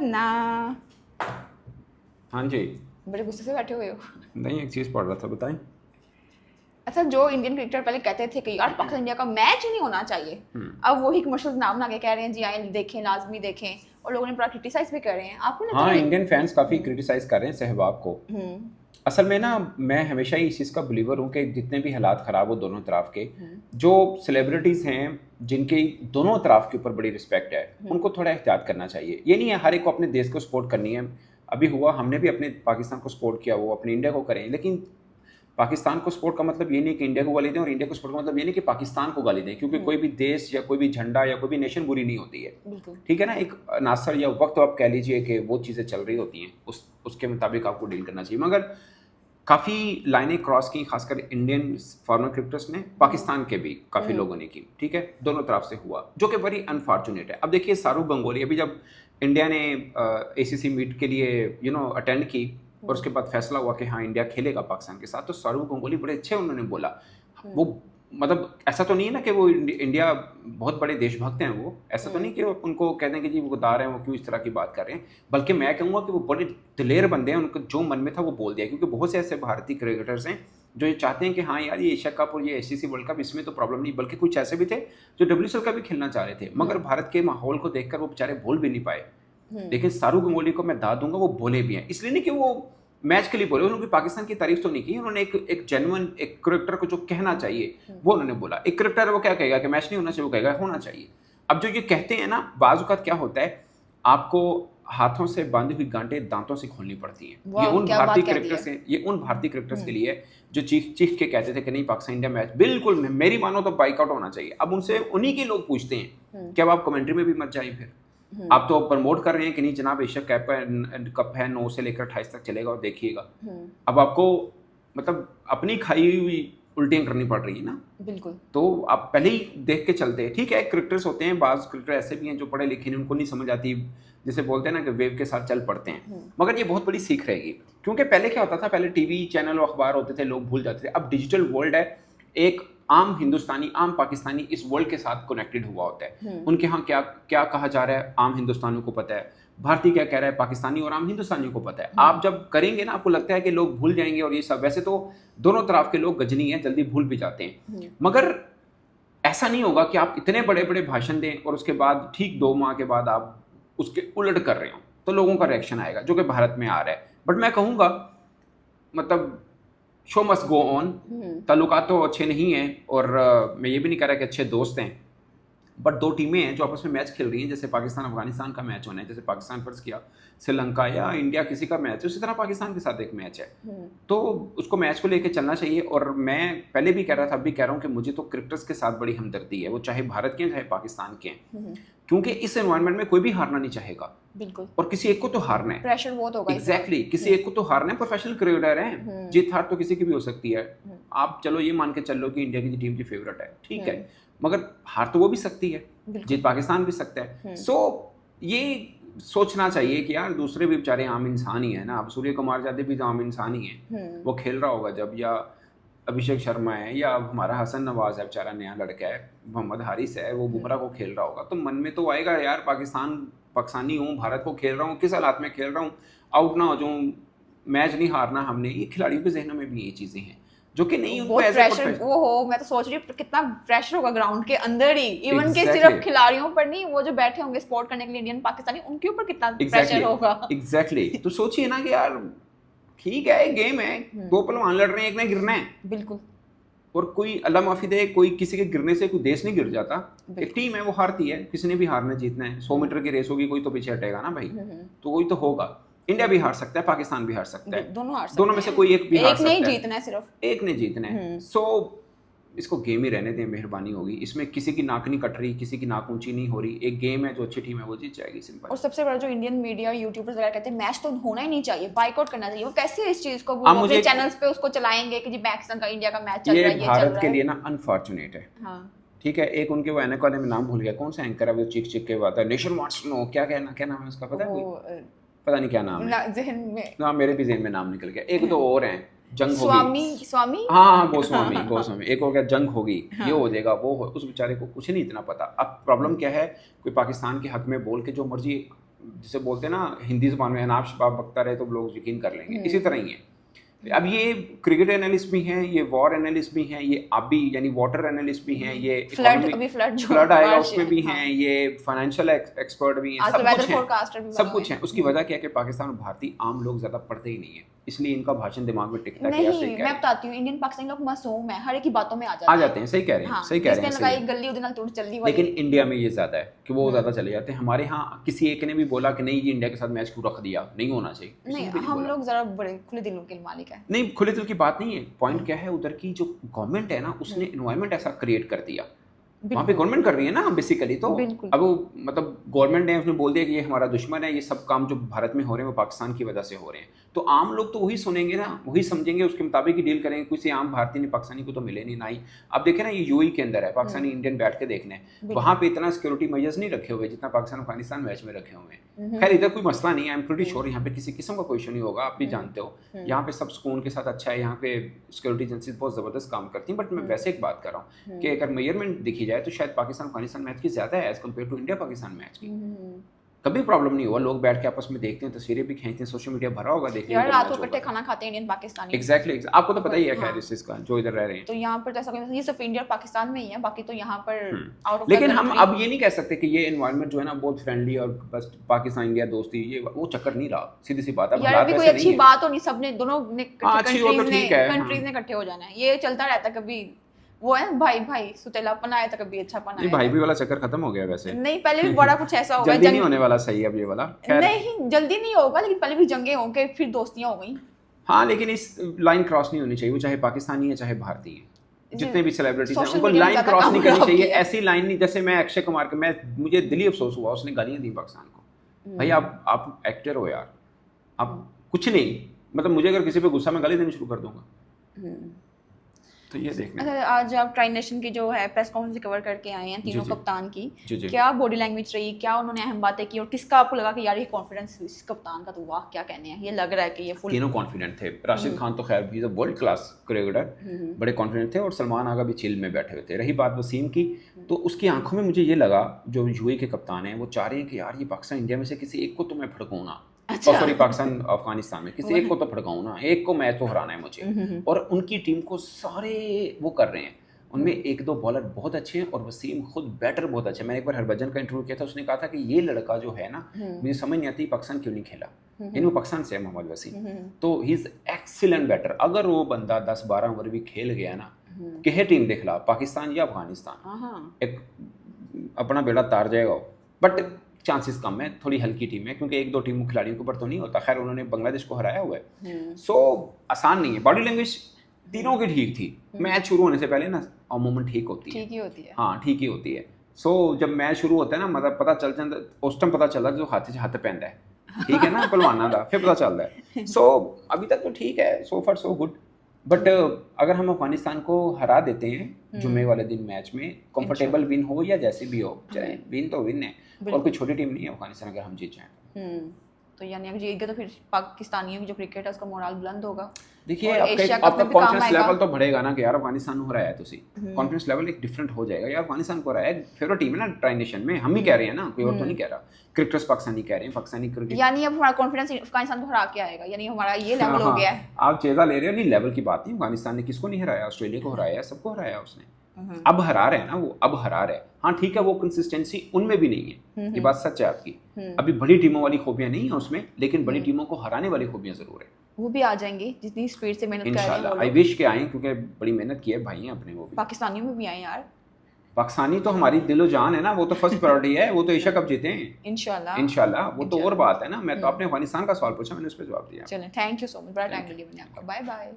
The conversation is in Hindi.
ना। हाँ जी। बड़े गुस्से से बैठे हुए हो। नहीं, एक चीज़ पढ़ रहा था, बताएं। अच्छा, जो इंडियन क्रिकेटर पहले कहते थे कि यार पाकिस्तान इंडिया का मैच ही नहीं होना चाहिए, अब वही कमर्शियल नाम बना के कह रहे हैं जी आए देखें, लाजमी देखें, और लोगों ने बड़ा क्रिटिसाइज भी कर रहे हैं। आपको लगता हाँ, है? इंडियन फैंस काफ़ी क्रिटिसाइज कर रहे हैं सहवाग को। असल में ना, मैं हमेशा ही इस चीज़ का बिलीवर हूँ कि जितने भी हालात ख़राब हो दोनों तरफ के, जो सेलिब्रिटीज़ हैं जिनकी दोनों तरफ के ऊपर बड़ी रिस्पेक्ट है, उनको थोड़ा एहतियात करना चाहिए। ये नहीं है हर एक को अपने देश को सपोर्ट करनी है। अभी हुआ, हमने भी अपने पाकिस्तान को सपोर्ट किया, वो अपने इंडिया को करें, लेकिन पाकिस्तान को सपोर्ट का मतलब ये नहीं कि इंडिया को गाली दें, और इंडिया को सपोर्ट का मतलब ये नहीं कि पाकिस्तान को गाली दें, क्योंकि कोई भी देश या कोई भी झंडा या कोई भी नेशन बुरी नहीं होती है। ठीक है ना, एक नासर या वक्त आप कह लीजिए कि वो चीज़ें चल रही होती हैं, उसके मुताबिक आपको डील करना चाहिए। मगर काफ़ी लाइनें क्रॉस की, खासकर इंडियन फॉरेनर क्रिकेटर्स ने, पाकिस्तान के भी काफ़ी लोगों ने की। ठीक है, दोनों तरफ से हुआ, जो कि वेरी अनफॉर्चुनेट है। अब देखिए, सारूक गंगोली अभी जब इंडिया ने ACC मीट के लिए अटेंड की, और उसके बाद फैसला हुआ कि हाँ इंडिया खेलेगा पाकिस्तान के साथ, तो सारूक गंगोली बड़े अच्छे उन्होंने बोला। वो मतलब ऐसा तो नहीं है ना कि वो इंडिया बहुत बड़े देशभक्त हैं, वो ऐसा तो नहीं कि उनको कहते हैं कि जी वो गद्दार हैं, वो क्यों इस तरह की बात कर रहे हैं। बल्कि मैं कहूँगा कि वो बड़े दिलेर बंदे हैं, उनको जो मन में था वो बोल दिया। क्योंकि बहुत से ऐसे भारतीय क्रिकेटर्स हैं जो ये चाहते हैं कि हाँ यार, ये एशिया कप और ये ACC वर्ल्ड कप, इसमें तो प्रॉब्लम नहीं, बल्कि कुछ ऐसे भी थे जो WSL का भी खेलना चाह रहे थे, मगर भारत के माहौल को देखकर वो बेचारे बोल भी नहीं पाए। लेकिन सारूक गंगोली को मैं दाद दूंगा, वो बोले भी हैं। इसलिए नहीं कि वो मैच के लिए बोले, उन्होंने पाकिस्तान की तारीफ तो नहीं की, उन्होंने एक जेन्युइन एक क्रिकेटर को जो कहना चाहिए वो उन्होंने बोला। एक क्रिकेटर वो क्या कहेगा कि मैच नहीं होना चाहिए, वो कहेगा होना चाहिए। अब जो ये कहते हैं ना, बाज़ औक़ात क्या होता है, आपको हाथों से बांधी हुई गांठें दांतों से खोलनी पड़ती हैं। ये उन भारतीय क्रिकेटर्स के लिए जो चीख चीख के कहते थे कि नहीं पाकिस्तान इंडिया मैच बिल्कुल, मेरी मानो तो बाइकआउट होना चाहिए। अब उनसे उन्हीं के लोग पूछते हैं कि अब आप कमेंट्री में भी मत जाइए, फिर आप तो प्रमोट कर रहे हैं कि नहीं जनाब, एशिया कप है 9 से लेकर 28 तक चलेगा और देखिएगा। अब आपको मतलब अपनी खाई हुई उल्टियां करनी पड़ रही है ना। बिल्कुल। तो आप पहले ही देख के चलते हैं। ठीक है, क्रिकेटर्स होते हैं, बाज़ क्रिकेटर ऐसे भी हैं जो पढ़े लिखे नहीं, उनको नहीं समझ आती, जैसे बोलते हैं ना कि वेव के साथ चल पड़ते हैं। मगर ये बहुत बड़ी सीख रहेगी, क्योंकि पहले क्या होता था, पहले टीवी चैनल और अखबार होते थे, लोग भूल जाते थे। अब डिजिटल वर्ल्ड है, एक आम हिंदुस्तानी, आम पाकिस्तानी इस वर्ल्ड के साथ कनेक्टेड हुआ होता है। उनके यहाँ क्या क्या कहा जा रहा है आम हिंदुस्तानियों को पता है, भारतीय क्या कह रहा है पाकिस्तानी और आम हिंदुस्तानियों को पता है। आप जब करेंगे ना, आपको लगता है कि लोग भूल जाएंगे और ये सब। वैसे तो दोनों तरफ के लोग गजनी हैं, जल्दी भूल भी जाते हैं, मगर ऐसा नहीं होगा कि आप इतने बड़े बड़े भाषण दें और उसके बाद ठीक 2 माह के बाद आप उसके उलट कर रहे हो, तो लोगों का रिएक्शन आएगा, जो कि भारत में आ रहा है। बट मैं कहूँगा मतलब शो मस्ट गो ऑन। ताल्लुकात तो अच्छे नहीं हैं, और मैं ये भी नहीं कह रहा कि अच्छे दोस्त हैं, बट 2 टीमें हैं जो आपस में मैच खेल रही हैं। जैसे पाकिस्तान अफगानिस्तान का मैच होना है, जैसे पाकिस्तान फर्ज किया श्रीलंका या इंडिया किसी का मैच है, उसी तरह पाकिस्तान के साथ एक मैच है। तो उसको मैच को लेकर चलना चाहिए। और मैं पहले भी कह रहा था, अभी कह रहा हूँ कि मुझे तो क्रिकेटर्स के साथ बड़ी हमदर्दी है, वो चाहे भारत के हैं चाहे पाकिस्तान के हैं, क्योंकि इस एनवायरनमेंट में कोई भी हारना नहीं चाहेगा। बिल्कुल। और किसी एक को तो हारना है, प्रेशर बहुत होगा। एग्जैक्टली, किसी एक को तो हारना है। प्रोफेशनल क्रिकेटर है, जीत हार तो किसी की भी हो सकती है। आप चलो ये मान के चल लो कि इंडिया की टीम की फेवरेट है, ठीक है, मगर हार तो वो भी सकती है, जीत पाकिस्तान भी सकता है। सो ये सोचना चाहिए कि यार दूसरे भी बेचारे आम इंसान ही है ना। अब सूर्य कुमार यादव भी तो आम इंसान ही है, वो खेल रहा होगा जब, या अभिषेक शर्मा है, या हमारा हसन नवाज है बेचारा नया लड़का है, मोहम्मद हारिस है, वो बुमराह को खेल रहा होगा, तो मन में तो आएगा यार पाकिस्तानी हूँ, भारत को खेल रहा हूँ, किस हालात में खेल रहा हूँ, आउट ना हो जाऊँ, मैच नहीं हारना हमने। ये खिलाड़ियों के जहनों में भी ये चीज़ें हैं जो कि नहीं, उनको एज प्रेशर वो हो। मैं तो सोच रही हूँ कितना प्रेशर होगा ग्राउंड के अंदर ही, इवन के सिर्फ खिलाड़ियों पर नहीं, वो जो बैठे होंगे सपोर्ट करने के लिए इंडियन पाकिस्तानी, उनके ऊपर कितना प्रेशर होगा। एग्जैक्टली। तो सोचिए ना कि यार ठीक है, एक गेम है, 2 पहलवान लड़ रहे हैं, एक ने गिरना है। बिल्कुल। और कोई अल्लाह माफी दे, कोई किसी के गिरने से कोई देश नहीं गिर जाता। एक टीम है, वो हारती है, किसी ने भी हारना जीतना है। 100 मीटर की रेस होगी, कोई तो पीछे हटेगा ना भाई, तो कोई तो होगा। इंडिया भी हार सकता है, पाकिस्तान भी हार सकता है, दोनों में से कोई एक भी हार सकता है, एक नहीं जीतना है, सिर्फ एक ने जीतना है। सो इसको गेम ही रहने दें, मेहरबानी होगी। इसमें किसी की नाक नहीं कट रही, किसी की नाक ऊंची नहीं हो रही। एक गेम है, जो अच्छी टीम है वो जीत जाएगी, सिंपल। और सबसे बड़ा जो इंडियन मीडिया यूट्यूबर्स वगैरह कहते हैं मैच तो होना ही नहीं चाहिए, बाइकआउट करना चाहिए, वो कैसे इस चीज को वो अपने चैनल्स पे उसको चलाएंगे कि जी पाकिस्तान का इंडिया का मैच चल रहा है, ये भारत के लिए ना अनफॉर्चुनेट है। हाँ ठीक है, एक उनके वो एनक वाले में नाम भूल गया, कौन सा एंकर है वो चीख चीख के बात है, नेशन वांट्स टू नो, क्या नाम है उसका, पता है? पता नहीं क्या नाम है, ज़हन में ना, मेरे भी ज़हन में नाम निकल गया। एक तो और हैं, जंग होगी, स्वामी हाँ गोस्वामी। एक हो गया जंग होगी, ये हो जाएगा, वो हो, उस बेचारे को कुछ नहीं इतना पता। अब प्रॉब्लम क्या है, कोई पाकिस्तान के हक में बोल के जो मर्जी जिसे बोलते हैं ना हिंदी ज़ुबान में अनाप शनाप बकता रहे तो लोग यकीन कर लेंगे, इसी तरह ही है। अब ये क्रिकेट एनालिस्ट भी हैं, ये वॉर एनालिस्ट भी हैं, ये अभी यानी वाटर एनालिस्ट भी हैं, ये फ्लड आएगा उसमें भी हैं, ये फाइनेंशियल एक्सपर्ट भी हैं, सब कुछ है। उसकी वजह क्या है कि पाकिस्तान और भारतीय आम लोग ज़्यादा पढ़ते ही नहीं है, इसलिए इनका भाषण दिमाग में टिकता है। नहीं, मैं बताती हूँ, इंडियन पाकिस्तानी लोग मासूम है, हर एक की बातों में आ जाते हैं। सही कह रहे हैं, सही कह रहे हैं। लेकिन इंडिया में ये ज़्यादा है कि वो ज़्यादा चले जाते हैं। हमारे यहाँ किसी एक ने भी बोला कि नहीं ये इंडिया के साथ मैच क्यों रख दिया, नहीं होना चाहिए। नहीं, हम लोग ज़रा बड़े खुले दिलों के मालिक है। नहीं, खुले दिल की बात नहीं है। पॉइंट क्या है, उधर की जो गवर्नमेंट है ना, उसने एनवायरनमेंट ऐसा क्रिएट कर दिया, वहाँ पे गवर्नमेंट कर रही है ना बेसिकली। तो अब वो मतलब गवर्नमेंट ने उसने बोल दिया कि ये हमारा दुश्मन है, ये सब काम जो भारत में हो रहे हैं वो पाकिस्तान की वजह से हो रहे हैं। तो आम लोग तो वही सुनेंगे ना, वही समझेंगे, उसके मुताबिक ही डील करेंगे। किसी आम भारतीय ने पाकिस्तानी को तो मिले नहीं ना ही। अब देखें ना, ये यूएई के अंदर है, पाकिस्तानी इंडियन बैठ के देखने, वहाँ पे इतना सिक्योरिटी मेजर्स नहीं रखे हुए जितना पाकिस्तान अफगानिस्तान मैच में रखे हुए हैं। खैर इधर कोई मसला नहीं है, आई एम प्रीटी श्योर यहाँ पे किसी किस्म का कोई इशू नहीं होगा। आप भी जानते हो यहाँ पे सब सुकून के साथ अच्छा है, यहाँ पे सिक्योरिटी एजेंसी बहुत ज़बरदस्त काम करती हैं। बट मैं वैसे एक बात कर रहा हूँ कि अगर मेजरमेंट देखी जाए तो शायद पाकिस्तान अफगानिस्तान मैच की ज़्यादा है as compare to India Pakistan match की। कभी प्रॉब्लम नहीं हुआ, लोग बैठ के आपस में देखते हैं, तस्वीरें भी खींचते हैं, सोशल मीडिया भरा होगा देखने यार, रात को इकट्ठे खाना खाते हैं इंडियन पाकिस्तानी। एग्जैक्टली, आपको तो पता ही है खैर इस चीज़ का, जो इधर रह रहे हैं। तो यहाँ पर ऐसा ये सिर्फ इंडिया और पाकिस्तान में ही है, बाकी तो यहाँ पर आउट ऑफ। लेकिन हम अब ये नहीं कह सकते कि ये एनवायरनमेंट जो है ना बहुत फ्रेंडली और बस पाकिस्तान इंडिया दोस्ती, ये वो चक्कर नहीं रहा। सीधी सी बात है, यार अभी कोई अच्छी बात हो नहीं, सबने दोनों कंट्रीज ने इकट्ठे हो जाना है, ये चलता रहता है। कभी वो है भाई भाई सुतेलापन आया था, कभी अच्छापन आया। भाई भी वाला चक्कर खत्म हो गया वैसे। नहीं, पहले भी बड़ा कुछ ऐसा होगा, जल्दी नहीं होने वाला। सही अब ये वाला नहीं जल्दी नहीं होगा, लेकिन पहले भी जंगें होंगे, फिर दोस्तियां हो गई। हाँ, लेकिन इस लाइन क्रॉस नहीं होनी चाहिए, वो चाहे पाकिस्तानी है चाहे भारतीय है। जितने भी सेलिब्रिटीज हैं उनको लाइन क्रॉस नहीं करनी चाहिए। ऐसी लाइन नहीं, जैसे मैं अक्षय कुमार के, मुझे दिली अफसोस हुआ, उसने गालियाँ दी पाकिस्तान को। भाई आप एक्टर हो यार, आप कुछ नहीं, मतलब मुझे अगर किसी पे गुस्सा में गाली देनी शुरू कर दूंगा तो ये देखना। अच्छा, आज आप ट्राई नेशन की जो है प्रेस कॉन्फ्रेंस कवर करके आए हैं तीनों कप्तान की, क्या बॉडी लैंग्वेज रही, क्या उन्होंने अहम बातें की, और किसका आपको लगा कि यार ये कॉन्फिडेंस इस कप्तान का, तो वाह क्या कहने हैं, ये लग रहा है कि ये फुल। तीनों कॉन्फिडेंट थे। राशिद खान तो खैर he is a world class cricketer, बड़े कॉन्फिडेंट थे, और सलमान आगा भी चिल में बैठे हुए थे। रही बात वसीम की, तो उसकी आंखों में मुझे ये लगा, जो यूएई के कप्तान हैं वो चाह रहे हैं कि यार ये पाकिस्तान इंडिया में से किसी एक को तो मैं भड़काऊं ना। अच्छा। सॉरी, पाकिस्तान अफगानिस्तान में किसी एक को तो भड़काऊं ना, एक को मैच तो हराना है मुझे। और उनकी टीम को सारे वो कर रहे हैं, उनमें एक दो बॉलर बहुत अच्छे हैं और वसीम खुद बैटर बहुत अच्छा है। मैंने एक बार हरभजन का इंटरव्यू किया था, उसने कहा था कि ये लड़का जो है ना, मुझे समझ नहीं आती पाकिस्तान क्यों नहीं खेला। यानी वो पाकिस्तान से है मोहम्मद वसीम, तो ही इज एक्सीलेंट बैटर। अगर वो बंदा 10-12 ओवर भी खेल गया ना, किसी टीम देख ला, पाकिस्तान या अफगानिस्तान, एक अपना बेड़ा तार जाएगा। बट चांसेस कम है, थोड़ी हल्की टीम है, क्योंकि एक दो टीमों खिलाड़ियों के ऊपर तो नहीं होता। खैर उन्होंने बांग्लादेश को हराया हुआ है, सो आसान नहीं है। बॉडी लैंग्वेज तीनों की ठीक थी। मैच शुरू होने से पहले ना अमूमन ठीक होती है, हाँ ठीक ही होती है। सो जब मैच शुरू होता है ना, मतलब पता चल जाता, उस टाइम पता चलता जो हाथ से हाथ पहनता है, ठीक है ना, पहलवाना था, फिर पता चलता है। सो अभी तक तो ठीक है, सो फार सो गुड। बट अगर हम अफगानिस्तान को हरा देते हैं जुम्मे वाले दिन मैच में, कंफर्टेबल विन हो या जैसे भी हो, चाहे विन तो विन है, और कोई छोटी टीम नहीं है अफगानिस्तान, अगर हम जीत जाएं तो यानी अगर जीत गए तो फिर पाकिस्तानियों की जो क्रिकेट है उसका मोरल बुलंद होगा। देखिए आपका कॉन्फिडेंस लेवल तो बढ़ेगा ना कि यार अफगानिस्तान हो रहा है, तो कॉन्फिडेंस लेवल एक डिफरेंट हो जाएगा। यार अफगानिस्तान को रहा है, फेवरेट टीम है ना ट्राई नेशन में, हम ही कह रहे हैं ना, कोई और तो नहीं कह रहा। क्रिकेटर्स पाकिस्तानी कह रहे हैं, पाकिस्तानी क्रिकेट, यानी अब हमारा कॉन्फिडेंस अफगानिस्तान को हरा के आएगा, यानी हमारा ये लेवल हो गया है। आप चेजा ले रहे हो, नहीं लेवल की बात नहीं। अफगानिस्तान ने किसको नहीं हराया, ऑस्ट्रेलिया को हराया, सबको हराया उसने। अब हरा रहे हैं ना वो, अब हरा रहे हैं। हाँ ठीक है, वो कंसिस्टेंसी उनमें भी नहीं है, ये बात सच है आपकी। अभी बड़ी टीमों वाली खूबियां नहीं है उसमें, लेकिन बड़ी टीमों को हराने वाली खूबियां जरूर है। वो भी आ जाएंगी जितनी स्पीड से मेहनत कर रहे हैं इंशाल्लाह। आई विश के आए, क्योंकि बड़ी मेहनत की है भाई हैं अपने। वो भी पाकिस्तानियों में भी आए यार, पाकिस्तानी तो हमारी दिलो जान है ना, वो तो फर्स्ट प्रायोरिटी है, वो तो एशिया कप जीते हैं इंशाल्लाह। वो तो और बात है ना। मैं तो आपने अफगानिस्तान का सवाल पूछा, मैंने उस पर जवाब दिया। चलें, थैंक यू सो मच, बड़ा टाइम लिया मैंने आपका। Bye bye.